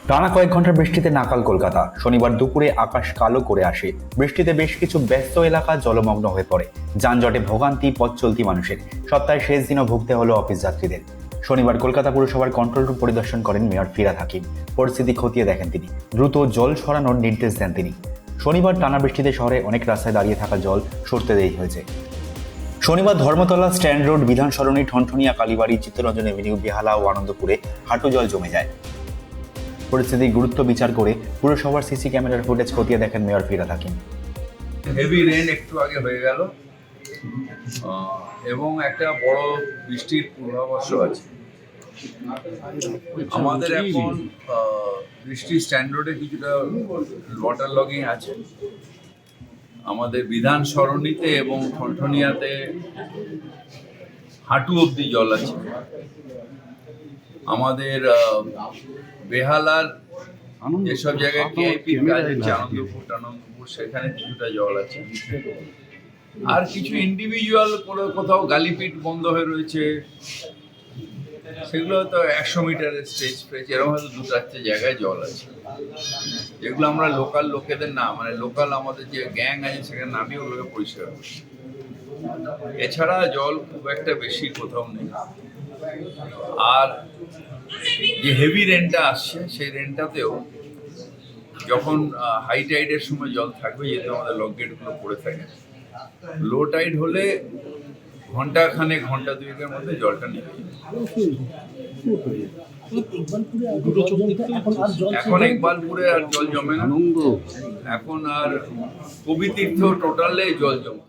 টানা কয়েক ঘন্টার বৃষ্টিতে নাকাল কলকাতা। শনিবার দুপুরে আকাশ কালো করে আসে। বৃষ্টিতে বেশ কিছু ব্যস্ত এলাকা জলমগ্ন হয়ে পড়ে। যানজটে ভোগান্তি পথ চলতি মানুষের। সপ্তাহের শেষ দিনও ভুগতে হলো অফিস যাত্রীদের। শনিবার কলকাতা পুরসভার কন্ট্রোল রুম পরিদর্শন করেন মেয়র ফিরহাদ হাকিম। পরিস্থিতি খতিয়ে দেখেন তিনি। দ্রুত জল সরানোর নির্দেশ দেন তিনি। শনিবার টানা বৃষ্টিতে শহরে অনেক রাস্তায় দাঁড়িয়ে থাকা জল সরতে দেরি হয়েছে। শনিবার ধর্মতলা স্ট্যান্ড রোড, বিধান সরণি, ঠনঠনিয়া, কালীবাড়ি, চিত্তরঞ্জন এভিনিউ, বেহালা ও আনন্দপুরে হাঁটু জল জমে যায়। পরিস্থিতির গুরুত্ব বিচার করে পুরসভার সিসি ক্যামেরার ফুটেজ খতিয়ে দেখেন mayor Firhad Hakim. Heavy rain একটু আগে হয়ে গেল এবং একটা বড় বৃষ্টির পূর্বাভাসও আছে। আমাদের এখন বৃষ্টি স্ট্যান্ড রোডে কিছুটা ওয়াটার লগিং আছে। আমাদের বিধান সরণিতে এবং ঠনঠনিয়াতে হাঁটু অবধি জল আছে। আমাদের বেহালার যেসব জায়গায় কেআইপি কাজ হচ্ছে, আনন্দপুর সেখানে কিছুটা জল আছে। আর কিছু ইন্ডিভিজুয়াল কোথাও গালিপিট বন্ধ হয়ে রয়েছে, সেগুলো হয়তো 100 মিটারের স্টেজ ফ্রেজ এরকম হয়তো 2-4 জায়গায় জল আছে, যেগুলো আমরা লোকাল লোকেদের না, মানে লোকাল আমাদের যে গ্যাং আছে সেখানে নামিয়ে ওগুলোকে পরিষ্কার করছি। এছাড়া জল খুব একটা বেশি কোথাও নেই। আর যে হেভি রেনটা আসছে সেই রেনটাতেও যখন হাই টাইডের সময় জল থাকবে, যেহেতু আমাদের লক গেটগুলো পড়ে থাকে, লো টাইড হলে ঘন্টা 2-এর মধ্যে জলটা নেমে যাবে। এখন ইকবালপুরে আর জল জমে না, এখন আর কবি তীর্থ টোটালে জল জমে।